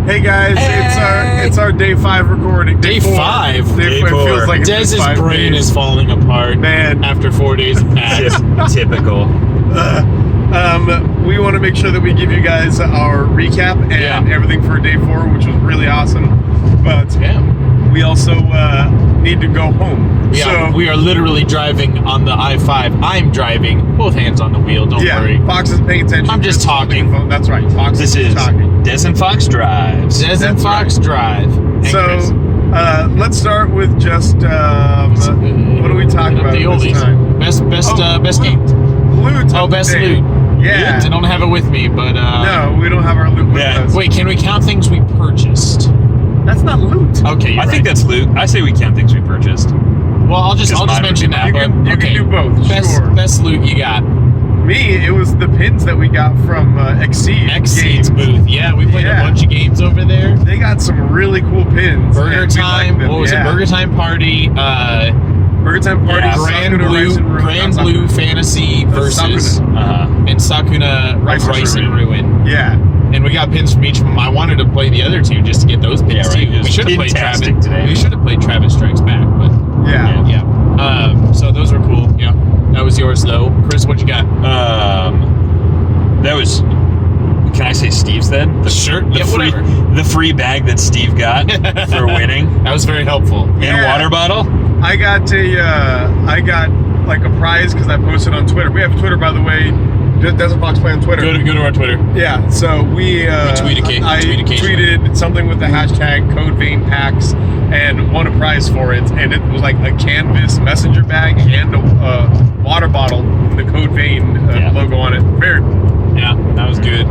Hey guys, it's our day 5 recording. Day 5? Day 4. It feels like it's Dez's 5 brain days. is falling apart, Man. after 4 days of PAX. Typical. We want to make sure that we give you guys our recap and everything for day 4, which was really awesome. But we also need to go home. We are literally driving on the I-5. I'm driving, both hands on the wheel, don't worry. Fox is paying attention. I'm just talking. That's right. Fox This is talking. Des and Fox Drives. Des and Fox Drive. And So, Chris. let's start with just, what are we talking about The this oldies. time? Best game. Loot. Oh, best day. loot. Yeah. I don't have it with me, but No, we don't have our loot with us. Wait, can we count things we purchased? That's not loot. Okay, I think that's loot. I say we count things we purchased. Well, I'll just mention that. You can do both. Sure. Best loot you got. Me, it was the pins that we got from Exceed. Exceed's booth. Yeah, we played a bunch of games over there. They got some really cool pins. Burger and we Time. like them. What was it? Burger Time Party. Burger Time Party. Grand Blue Fantasy versus and Sakuna Rice and Ruin. Yeah. And we got pins from each of them. I wanted to play the other two just to get those pins too. We should have played Travis today. We should have played Travis Strikes Back, but yeah. So those were cool. Yeah, that was yours though. Chris, what you got? That was. Can I say Steve's then? Whatever. The free bag that Steve got for winning. That was very helpful. And a water bottle. I got like a prize because I posted on Twitter. We have Twitter, by the way. Doesn't Fox play on Twitter? Go to our Twitter. Yeah, so I tweeted something with the hashtag CodeVeinPAX and won a prize for it, and it was like a canvas messenger bag and a water bottle with the Code Vein logo on it. Very cool. Yeah, that was good.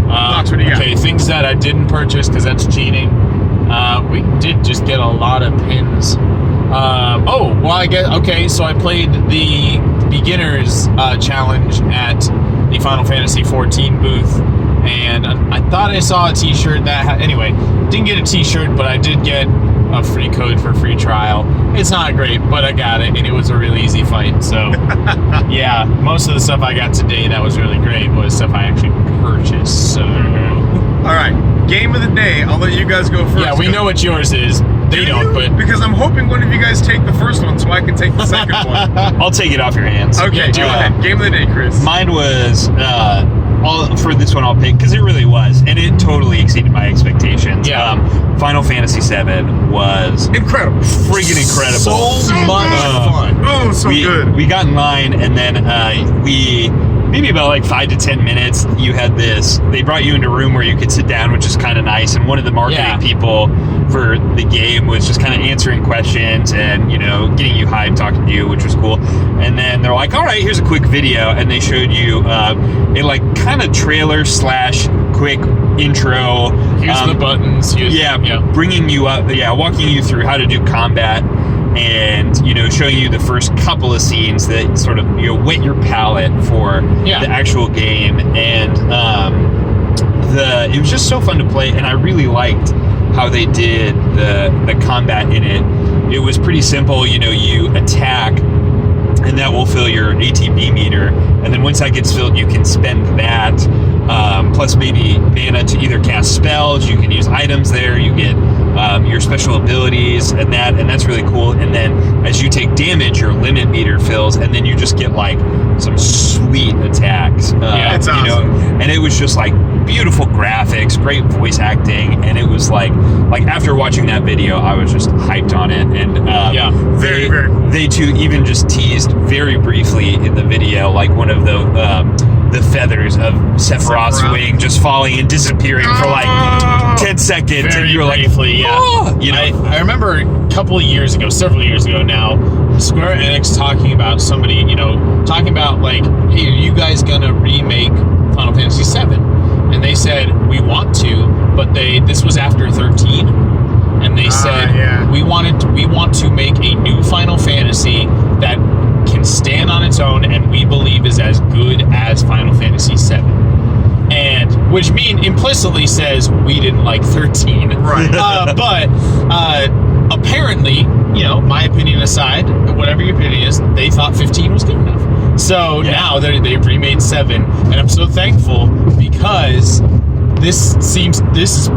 Fox, what do you got? Okay, things that I didn't purchase because that's cheating. We did just get a lot of pins. So I played the beginners challenge at the Final Fantasy 14 booth, and I thought I saw a t-shirt that anyway, didn't get a t-shirt, but I did get a free code for free trial. It's not great, but I got it, and it was a really easy fight. So yeah, most of the stuff I got today that was really great was stuff I actually purchased. So all right, game of the day. I'll let you guys go first. Yeah, we know what yours is. They don't, but because I'm hoping one of you guys take the first one so I can take the second one. I'll take it off your hands. Okay, go ahead. Game of the day, Chris. Mine was for this one I'll pick because it really was, and it totally exceeded my expectations. Yeah. Final Fantasy VII was incredible, friggin' incredible. So much fun. Oh, so good. We got in line, and then maybe about like 5 to 10 minutes, you had this. They brought you into a room where you could sit down, which is kind of nice. And one of the marketing people for the game was just kind of answering questions and, getting you hyped, talking to you, which was cool. And then they're like, all right, here's a quick video. And they showed you a like kind of trailer / quick intro. Here's the buttons. Bringing you up, walking you through how to do combat. And showing you the first couple of scenes that sort of whet your palate for the actual game, and it was just so fun to play, and I really liked how they did the combat in it. It was pretty simple. You attack, and that will fill your ATB meter, and then once that gets filled, you can spend that plus maybe mana to either cast spells. You can use items there. You get your special abilities and that's really cool. And then as you take damage, your limit meter fills, and then you just get like some sweet attacks. It's awesome. And it was just like beautiful graphics, great voice acting, and it was like after watching that video, I was just hyped on it. And very cool. They too even just teased very briefly in the video, like one of the feathers of Sephiroth's wing just falling and disappearing for like 10 seconds, and you were like, briefly, I remember a couple of years ago, several years ago now, Square Enix talking about somebody, talking about like, hey, are you guys gonna remake Final Fantasy VII? And they said, we want to, but this was after 13, and they said, we want to make a new Final Fantasy that can stand on its own and we believe is as good as Final Fantasy VII. And which implicitly says we didn't like 13. Right. But apparently, my opinion aside, whatever your opinion is, they thought 15 was good enough. So now they've remade 7, and I'm so thankful because this is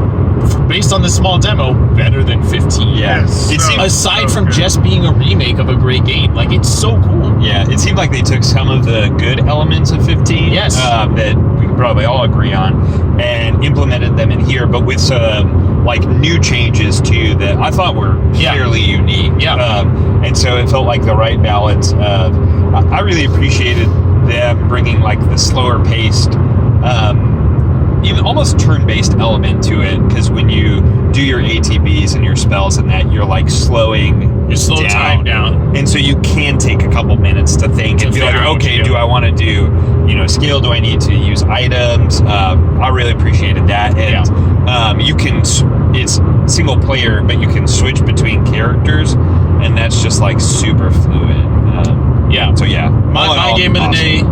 based on this small demo better than 15. Yes. It seems aside so from good. just being a remake of a great game, like it's so cool. Yeah, it seemed like they took some of the good elements of 15 Yes. that we can probably all agree on and implemented them in here, but with some like new changes too that I thought were fairly unique. Yeah. And so it felt like the right balance of, I really appreciated them bringing like the slower paced, even almost turn-based element to it, because when you do your ATBs and your spells and that, you're like slowing time down. and so you can take a couple minutes to think and be like, okay, do I want to do, skill? Do I need to use items? I really appreciated that. And you can, it's single player, but you can switch between characters, and that's just like super fluid. So yeah, my game of the day,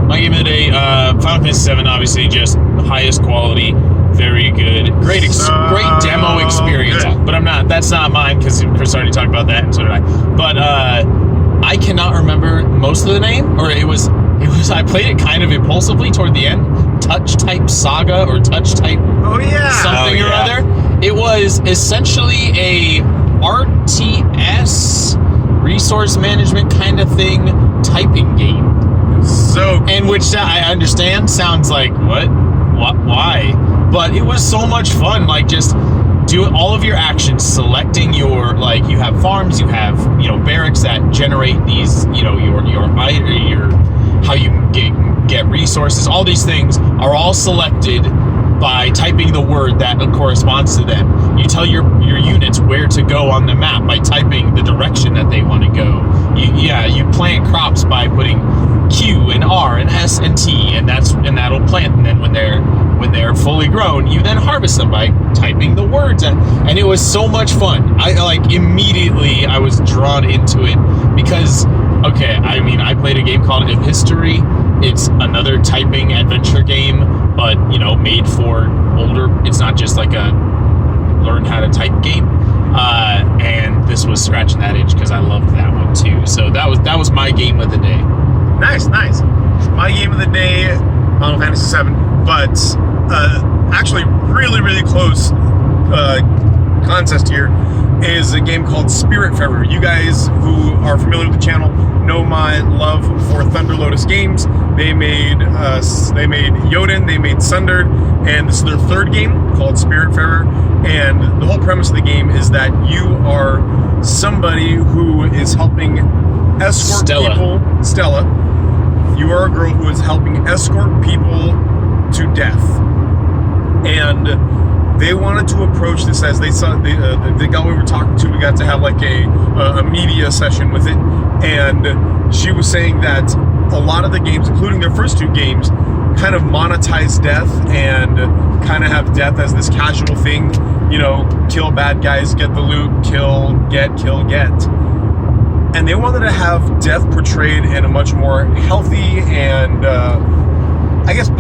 Final Fantasy VII, obviously just highest quality, very good, great demo experience. Good. But that's not mine because Chris already talked about that, and so did I. But I cannot remember most of the name, or it was I played it kind of impulsively toward the end. Touch Type Saga or Touch Type something or other. It was essentially a RTS resource management kind of thing typing game. So cool. And which I understand sounds like what, why, but it was so much fun. Like just doing all of your actions, selecting your, like, you have farms, you have barracks that generate these, your how you get resources. All these things are all selected by typing the word that corresponds to them. You tell your units where to go on the map by typing the direction that they want to go. You plant crops by putting Q and R and S and T, and that'll plant. And then when they're fully grown, you then harvest them by typing the words. And it was so much fun. Immediately I was drawn into it because, I played a game called History. It's another typing adventure game, but made for older. It's not just like a learn how to type game. And this was scratching that itch because I loved that one too. So that was my game of the day. Nice. My game of the day, Final Fantasy VII, but actually really, really close contest here is a game called SpiritFarer. You guys who are familiar with the channel know my love for Thunder Lotus games. They made Yoden, they made Sundered, and this is their third game called SpiritFarer. And the whole premise of the game is that you are somebody who is helping escort people. Stella. You are a girl who is helping escort people to death. And they wanted to approach this as they saw the guy we were talking to. We got to have like a media session with it, and she was saying that a lot of the games, including their first two games, kind of monetize death and kind of have death as this casual thing. Kill bad guys, get the loot, kill, get. And they wanted to have death portrayed in a much more healthy and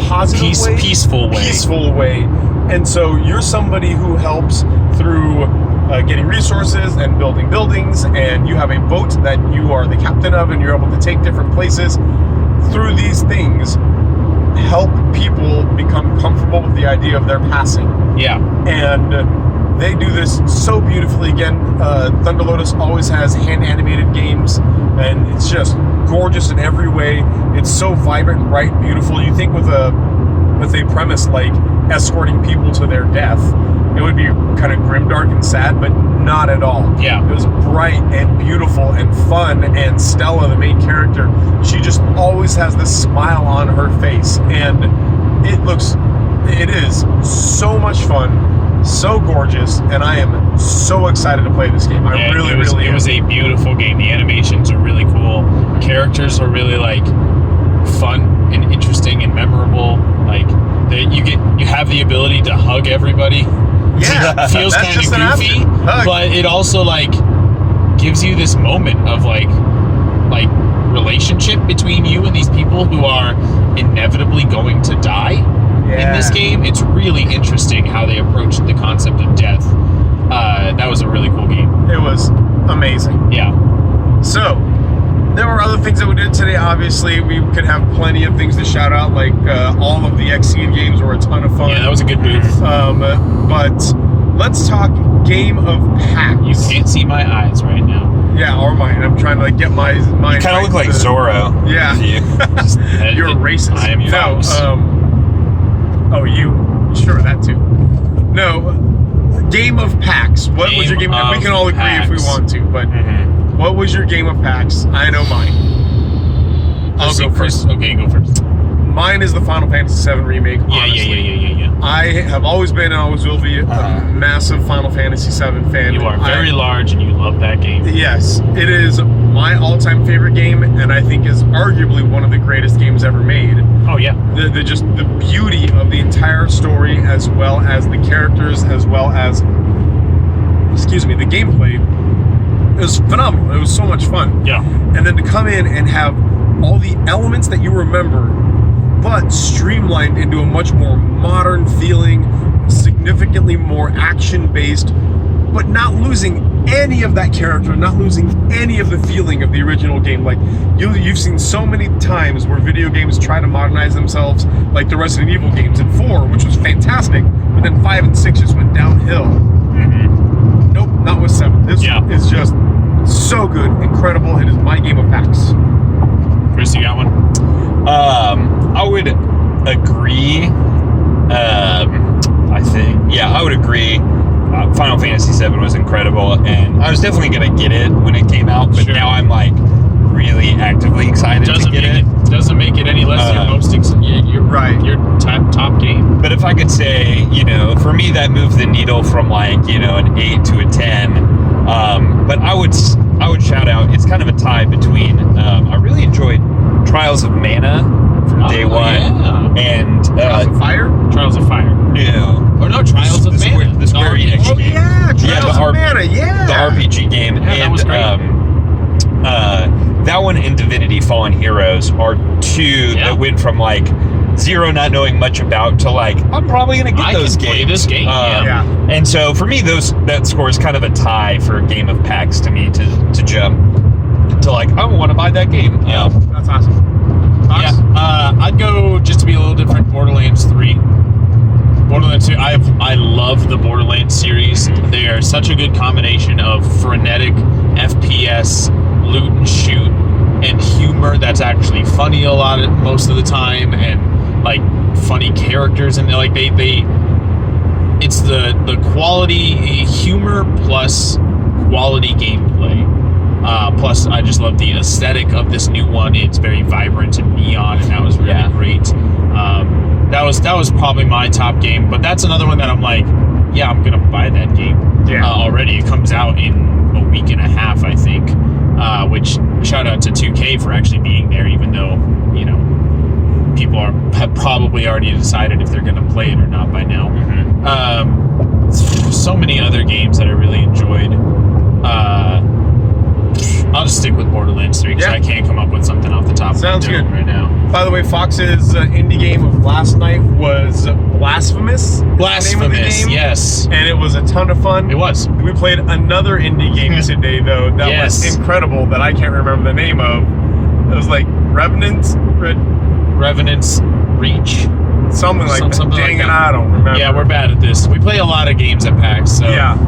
positive way. Peaceful way. And so you're somebody who helps through getting resources and building buildings, and you have a boat that you are the captain of, and you're able to take different places. Through these things, help people become comfortable with the idea of their passing. Yeah. And they do this so beautifully. Again, Thunder Lotus always has hand-animated games, and it's just gorgeous in every way. It's so vibrant, bright, beautiful. You think with a premise like escorting people to their death, it would be kind of grimdark and sad, but not at all. Yeah. It was bright and beautiful and fun, and Stella, the main character, she just always has this smile on her face, and it is so much fun, so gorgeous, and I am so excited to play this game. It was a beautiful game. The animations are really cool. Characters are really fun and interesting and memorable. You have the ability to hug everybody. Yeah, feels kind of goofy, but it also gives you this moment of relationship between you and these people who are inevitably going to die in this game. It's really interesting how they approached the concept of death. That was a really cool game. It was amazing. Yeah. So there were other things that we did today. obviously, we could have plenty of things to shout out, like all of the Exceed games were a ton of fun. Yeah, that was a good booth. But let's talk Game of PAX. You can't see my eyes right now. Yeah, or mine. I'm trying to like get my. You kind of look like Zorro. Yeah. You're a racist. I am Fox. Oh, you. Sure, that too. No. Game of PAX. What was your game? We can all agree PAX. if we want to, but what was your Game of PAX? I know mine. I'll go first. Okay, go first. Mine is the Final Fantasy VII remake. Yeah. I have always been and always will be a massive Final Fantasy VII fan. You are very large and you love that game. Yes, it is my all-time favorite game, and I think is arguably one of the greatest games ever made. Oh yeah. The beauty of the entire story, as well as the characters, as well as the gameplay, it was phenomenal. It was so much fun. Yeah. And then to come in and have all the elements that you remember, but streamlined into a much more modern feeling, significantly more action-based, but not losing any of that character, not losing any of the feeling of the original game. Like, you've seen so many times where video games try to modernize themselves, like the Resident Evil games in 4, which was fantastic, but then 5 and 6 just went downhill. Nope, not with 7. This is just so good, incredible. It is my Game of PAX. Chris, you got one? I would agree. I would agree. Final Fantasy VII was incredible, and I was definitely gonna get it when it came out, but now I'm like really actively excited to get it. Doesn't make it any less your most you're right. Your top game. But if I could say, for me that moved the needle from like an 8 to a 10. But I would shout out. It's kind of a tie between. I really enjoyed Trials of Mana from day one, and Trials of Fire. Trials of Fire. No. Or no, Trials of Mana. The Square Enix game. Yeah, Trials of Mana. Yeah. The RPG game. Yeah, that was great. That one and Divinity Fallen Heroes are two that went from like zero not knowing much about to like I'm probably gonna get those games. Play this game. And so for me that score is kind of a tie for a Game of PAX to me to jump to like I want to buy that game. Yeah, that's awesome. I'd go just to be a little different. Borderlands 3. Borderlands 2. I love the Borderlands series. They are such a good combination of frenetic FPS, loot and shoot, and humor that's actually funny most of the time, and like funny characters, and like they it's the quality humor plus quality gameplay. Plus, I just love the aesthetic of this new one. It's very vibrant and neon, and that was really great. That was probably my top game, but that's another one that I'm like, yeah, I'm gonna buy that game already. It comes out in a week and a half, I think. Which shout out to 2K for actually being there, even though people have probably already decided if they're gonna play it or not by now. So many other games that I really enjoyed. I'll just stick with Borderlands 3 because I can't come up with something off the top of my dome right now. By the way, Fox's indie game of last night was Blasphemous. Blasphemous, yes. And it was a ton of fun. It was. We played another indie game today, though, that was incredible, that I can't remember the name of. It was like Revenant's Reach. Something like that. Dang it, I don't remember. Yeah, we're bad at this. We play a lot of games at PAX, so. Yeah.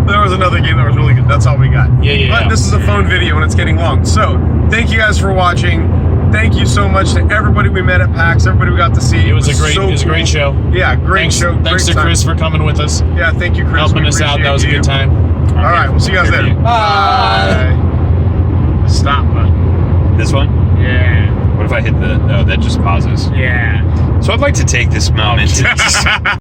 There was another game that was really good. That's all we got. But this is a phone video and it's getting long. So, thank you guys for watching. Thank you so much to everybody we met at PAX, everybody we got to see. It was a great show. Yeah, great show. Thanks to Chris for coming with us. Yeah, thank you, Chris. Helping us out. That was a good time. All right, we'll see you guys later. Bye. Stop button. This one? Yeah. What if I hit that just pauses? Yeah. So I'd like to take this moment to